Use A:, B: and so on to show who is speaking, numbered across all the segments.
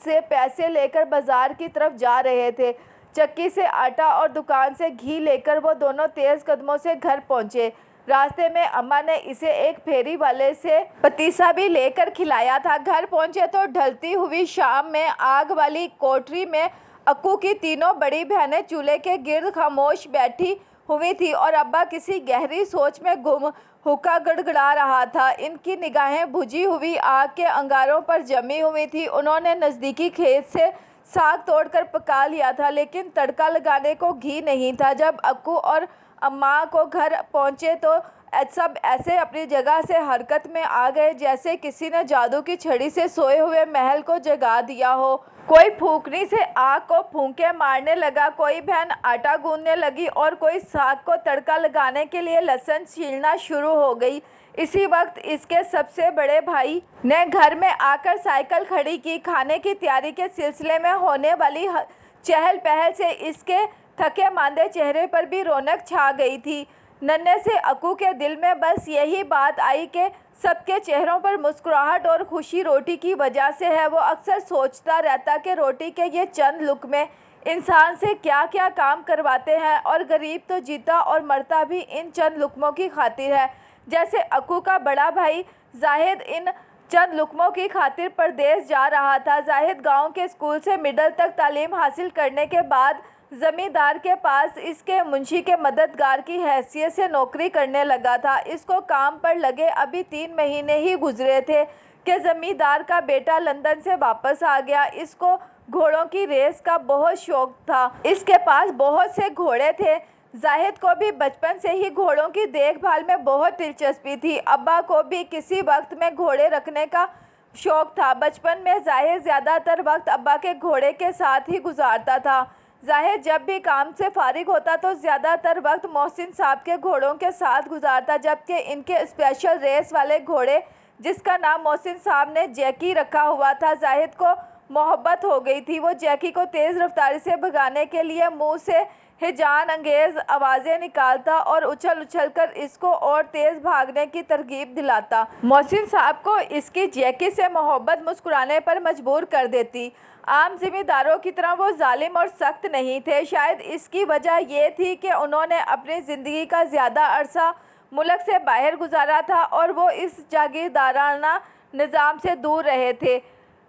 A: سے پیسے لے کر بازار کی طرف جا رہے تھے۔ چکی سے آٹا اور دکان سے گھی لے کر وہ دونوں تیز قدموں سے گھر پہنچے۔ راستے میں اماں نے اسے ایک پھیری والے سے پتیسا بھی لے کر کھلایا تھا۔ گھر پہنچے تو ڈھلتی ہوئی شام میں آگ والی کوٹری میں اکو کی تینوں بڑی بہنیں چولہے کے گرد خاموش بیٹھی ہوئی تھی اور ابا کسی گہری سوچ میں گم ہوکا گڑگڑا رہا تھا۔ ان کی نگاہیں بجھی ہوئی آگ کے انگاروں پر جمی ہوئی تھی۔ انہوں نے نزدیکی کھیت سے ساگ توڑ کر پکا لیا تھا، لیکن تڑکا لگانے کو گھی نہیں تھا۔ جب اکو اور اماں کو گھر پہنچے تو سب ایسے اپنی جگہ سے حرکت میں آ گئے جیسے کسی نے جادو کی چھڑی سے سوئے ہوئے محل کو جگا دیا ہو۔ کوئی پھونکنی سے آگ کو پھونکے مارنے لگا، کوئی بہن آٹا گوندنے لگی اور کوئی ساگ کو تڑکا لگانے کے لیے لہسن چھیلنا شروع ہو گئی۔ اسی وقت اس کے سب سے بڑے بھائی نے گھر میں آ کر سائیکل کھڑی کی۔ کھانے کی تیاری کے سلسلے میں ہونے والی چہل پہل سے اس کے تھکے ماندے چہرے پر بھی رونق چھا گئی تھی۔ ننھے سے اکو کے دل میں بس یہی بات آئی کہ سب کے چہروں پر مسکراہٹ اور خوشی روٹی کی وجہ سے ہے۔ وہ اکثر سوچتا رہتا کہ روٹی کے یہ چند لقمے انسان سے کیا کیا کام کرواتے ہیں، اور غریب تو جیتا اور مرتا بھی ان چند لقموں کی خاطر ہے۔ جیسے اکو کا بڑا بھائی زاہد ان چند لقموں کی خاطر پردیس جا رہا تھا۔ زاہد گاؤں کے اسکول سے مڈل تک تعلیم حاصل کرنے کے بعد زمیندار کے پاس اس کے منشی کے مددگار کی حیثیت سے نوکری کرنے لگا تھا۔ اس کو کام پر لگے ابھی 3 مہینے ہی گزرے تھے کہ زمیندار کا بیٹا لندن سے واپس آ گیا۔ اس کو گھوڑوں کی ریس کا بہت شوق تھا۔ اس کے پاس بہت سے گھوڑے تھے۔ زاہد کو بھی بچپن سے ہی گھوڑوں کی دیکھ بھال میں بہت دلچسپی تھی۔ ابا کو بھی کسی وقت میں گھوڑے رکھنے کا شوق تھا۔ بچپن میں زاہد زیادہ تر وقت ابا کے گھوڑے کے ساتھ ہی گزارتا تھا۔ زاہد جب بھی کام سے فارغ ہوتا تو زیادہ تر وقت محسن صاحب کے گھوڑوں کے ساتھ گزارتا، جبکہ ان کے اسپیشل ریس والے گھوڑے جس کا نام محسن صاحب نے جیکی رکھا ہوا تھا، زاہد کو محبت ہو گئی تھی۔ وہ جیکی کو تیز رفتاری سے بھگانے کے لیے منہ سے ہیجان انگیز آوازیں نکالتا اور اچھل اچھل کر اس کو اور تیز بھاگنے کی ترغیب دلاتا۔ محسن صاحب کو اس کی جیکی سے محبت مسکرانے پر مجبور کر دیتی۔ عام زمینداروں کی طرح وہ ظالم اور سخت نہیں تھے۔ شاید اس کی وجہ یہ تھی کہ انہوں نے اپنی زندگی کا زیادہ عرصہ ملک سے باہر گزارا تھا اور وہ اس جاگیردارانہ نظام سے دور رہے تھے۔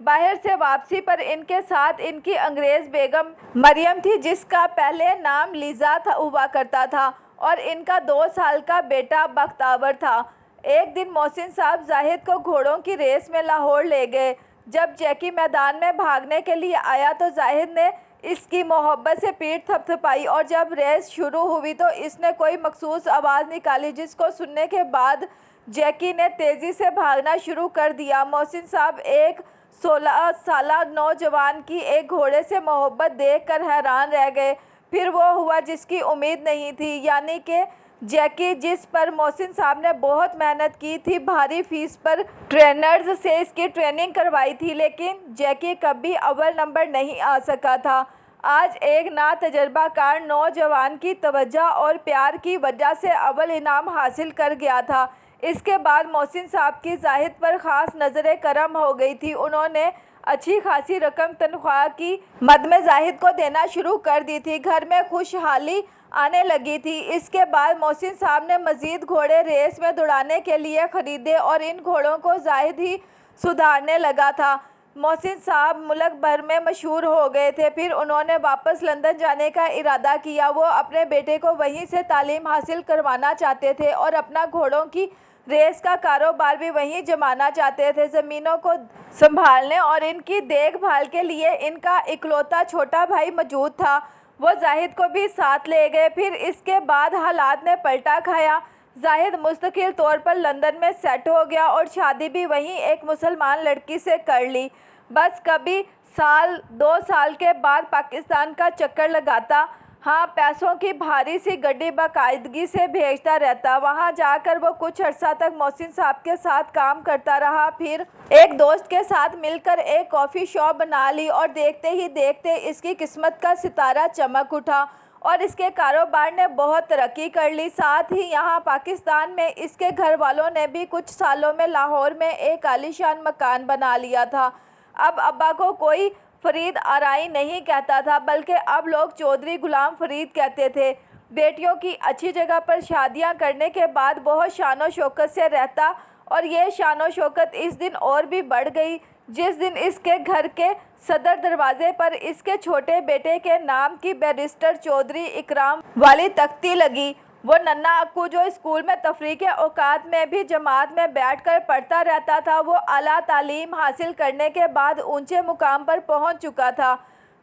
A: باہر سے واپسی پر ان کے ساتھ ان کی انگریز بیگم مریم تھی، جس کا پہلے نام لیزا ہوا کرتا تھا، اور ان کا 2 سال کا بیٹا بختیور تھا۔ ایک دن محسن صاحب زاہد کو گھوڑوں کی ریس میں لاہور لے گئے۔ جب جیکی میدان میں بھاگنے کے لیے آیا تو زاہد نے اس کی محبت سے پیٹھ تھپتھپائی، اور جب ریس شروع ہوئی تو اس نے کوئی مخصوص آواز نکالی جس کو سننے کے بعد جیکی نے تیزی سے بھاگنا شروع کر دیا۔ محسن صاحب ایک 16 سالہ نوجوان کی ایک گھوڑے سے محبت دیکھ کر حیران رہ گئے۔ پھر وہ ہوا جس کی امید نہیں تھی، یعنی کہ جیکی، جس پر محسن صاحب نے بہت محنت کی تھی، بھاری فیس پر ٹرینرز سے اس کی ٹریننگ کروائی تھی، لیکن جیکی کبھی اول نمبر نہیں آ سکا تھا۔ آج ایک ناتجربہ کار نوجوان کی توجہ اور پیار کی وجہ سے اول انعام حاصل کر گیا تھا۔ اس کے بعد محسن صاحب کی زاہد پر خاص نظر کرم ہو گئی تھی۔ انہوں نے اچھی خاصی رقم تنخواہ کی مد میں زاہد کو دینا شروع کر دی تھی۔ گھر میں خوشحالی آنے لگی تھی۔ اس کے بعد محسن صاحب نے مزید گھوڑے ریس میں دوڑانے کے لیے خریدے اور ان گھوڑوں کو زاہد ہی سدھارنے لگا تھا۔ محسن صاحب ملک بھر میں مشہور ہو گئے تھے۔ پھر انہوں نے واپس لندن جانے کا ارادہ کیا۔ وہ اپنے بیٹے کو وہیں سے تعلیم حاصل کروانا چاہتے تھے اور اپنا گھوڑوں کی ریس کا کاروبار بھی وہیں جمانا چاہتے تھے۔ زمینوں کو سنبھالنے اور ان کی دیکھ بھال کے لیے ان کا اکلوتا چھوٹا بھائی موجود تھا۔ وہ زاہد کو بھی ساتھ لے گئے۔ پھر اس کے بعد حالات نے پلٹا کھایا۔ زاہد مستقل طور پر لندن میں سیٹ ہو گیا اور شادی بھی وہیں ایک مسلمان لڑکی سے کر لی۔ بس کبھی 2 سال کے بعد پاکستان کا چکر لگاتا۔ ہاں، پیسوں کی بھاری سی گڈی باقاعدگی سے بھیجتا رہتا۔ وہاں جا کر وہ کچھ عرصہ تک محسن صاحب کے ساتھ کام کرتا رہا۔ پھر ایک دوست کے ساتھ مل کر ایک کافی شاپ بنا لی اور دیکھتے ہی دیکھتے اس کی قسمت کا ستارہ چمک اٹھا اور اس کے کاروبار نے بہت ترقی کر لی۔ ساتھ ہی یہاں پاکستان میں اس کے گھر والوں نے بھی کچھ سالوں میں لاہور میں ایک عالیشان مکان بنا لیا تھا۔ اب ابا کو کوئی فرید آرائی نہیں کہتا تھا، بلکہ اب لوگ چودھری غلام فرید کہتے تھے۔ بیٹیوں کی اچھی جگہ پر شادیاں کرنے کے بعد بہت شان و شوکت سے رہتا، اور یہ شان و شوکت اس دن اور بھی بڑھ گئی جس دن اس کے گھر کے صدر دروازے پر اس کے چھوٹے بیٹے کے نام کی بیرسٹر چودھری اکرام والی تختی لگی۔ وہ ننھا اکو جو اسکول میں تفریح کے اوقات میں بھی جماعت میں بیٹھ کر پڑھتا رہتا تھا، وہ اعلیٰ تعلیم حاصل کرنے کے بعد اونچے مقام پر پہنچ چکا تھا۔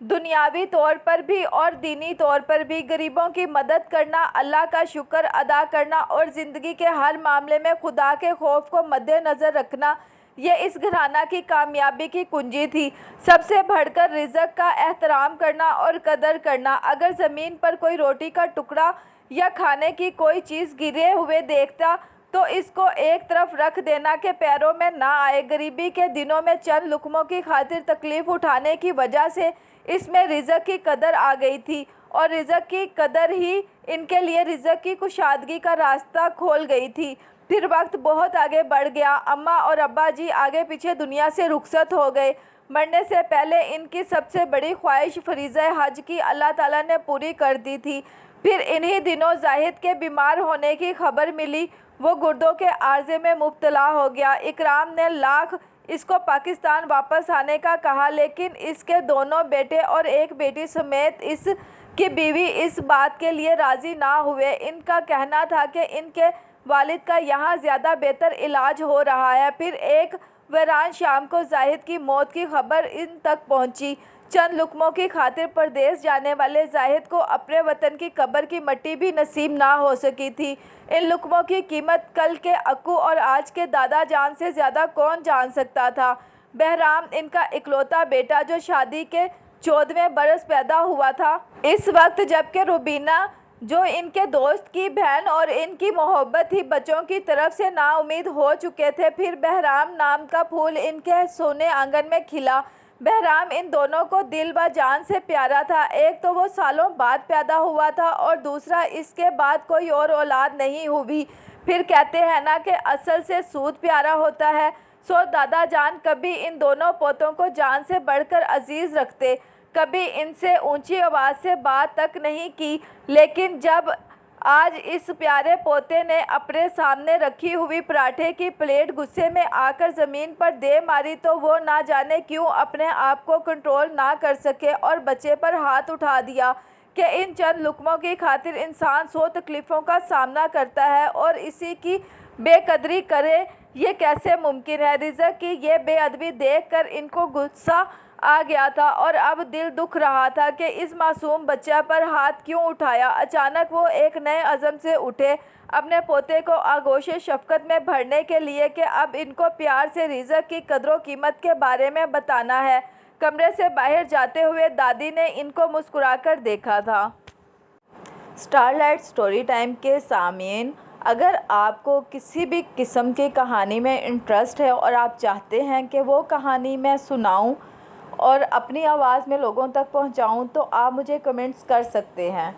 A: دنیاوی طور پر بھی اور دینی طور پر بھی غریبوں کی مدد کرنا، اللہ کا شکر ادا کرنا اور زندگی کے ہر معاملے میں خدا کے خوف کو مد نظر رکھنا، یہ اس گھرانہ کی کامیابی کی کنجی تھی۔ سب سے بڑھ کر رزق کا احترام کرنا اور قدر کرنا۔ اگر زمین پر کوئی روٹی کا ٹکڑا یا کھانے کی کوئی چیز گرے ہوئے دیکھتا تو اس کو ایک طرف رکھ دینا کہ پیروں میں نہ آئے۔ غریبی کے دنوں میں چند لقموں کی خاطر تکلیف اٹھانے کی وجہ سے اس میں رزق کی قدر آ گئی تھی، اور رزق کی قدر ہی ان کے لیے رزق کی کشادگی کا راستہ کھول گئی تھی۔ پھر وقت بہت آگے بڑھ گیا۔ اماں اور ابا جی آگے پیچھے دنیا سے رخصت ہو گئے۔ مرنے سے پہلے ان کی سب سے بڑی خواہش فریضہ حج کی اللہ تعالیٰ نے پوری کر دی تھی۔ پھر انہی دنوں زاہد کے بیمار ہونے کی خبر ملی۔ وہ گردوں کے عارضے میں مبتلا ہو گیا۔ اکرام نے لاکھ اس کو پاکستان واپس آنے کا کہا، لیکن اس کے دونوں بیٹے اور ایک بیٹی سمیت اس کی بیوی اس بات کے لیے راضی نہ ہوئے۔ ان کا کہنا تھا کہ ان کے والد کا یہاں زیادہ بہتر علاج ہو رہا ہے۔ پھر ایک ویران شام کو زاہد کی موت کی خبر ان تک پہنچی۔ چند لقموں کی خاطر پردیس جانے والے زاہد کو اپنے وطن کی قبر کی مٹی بھی نصیب نہ ہو سکی تھی۔ ان لقموں کی قیمت کل کے اکو اور آج کے دادا جان سے زیادہ کون جان سکتا تھا۔ بہرام ان کا اکلوتا بیٹا جو شادی کے 14ویں برس پیدا ہوا تھا اس وقت، جبکہ روبینہ جو ان کے دوست کی بہن اور ان کی محبت ہی بچوں کی طرف سے نا امید ہو چکے تھے۔ پھر بہرام نام کا پھول ان کے سونے آنگن میں کھلا۔ بہرام ان دونوں کو دل و جان سے پیارا تھا۔ ایک تو وہ سالوں بعد پیدا ہوا تھا اور دوسرا اس کے بعد کوئی اور اولاد نہیں ہوئی۔ پھر کہتے ہیں نا کہ اصل سے سود پیارا ہوتا ہے، سو دادا جان کبھی ان دونوں پوتوں کو جان سے بڑھ کر عزیز رکھتے، کبھی ان سے اونچی آواز سے بات تک نہیں کی، لیکن جب آج اس پیارے پوتے نے اپنے سامنے رکھی ہوئی پراٹھے کی پلیٹ غصے میں آ کر زمین پر دے ماری تو وہ نہ جانے کیوں اپنے آپ کو کنٹرول نہ کر سکے اور بچے پر ہاتھ اٹھا دیا کہ ان چند لقموں کی خاطر انسان 100 تکلیفوں کا سامنا کرتا ہے اور اسی کی بے قدری کرے، یہ کیسے ممکن ہے؟ رزق کی یہ بے ادبی دیکھ کر ان کو غصہ آ گیا تھا اور اب دل دکھ رہا تھا کہ اس معصوم بچہ پر ہاتھ کیوں اٹھایا۔ اچانک وہ ایک نئے عزم سے اٹھے، اپنے پوتے کو آغوش شفقت میں بھرنے کے لیے کہ اب ان کو پیار سے رزق کی قدر و قیمت کے بارے میں بتانا ہے۔ کمرے سے باہر جاتے ہوئے دادی نے ان کو مسکرا کر دیکھا تھا۔ اسٹار لائٹ اسٹوری ٹائم کے سامعین، اگر آپ کو کسی بھی قسم کی کہانی میں انٹرسٹ ہے اور آپ چاہتے ہیں کہ وہ کہانی میں سناؤں اور اپنی آواز میں لوگوں تک پہنچاؤں تو آپ مجھے کمنٹس کر سکتے ہیں۔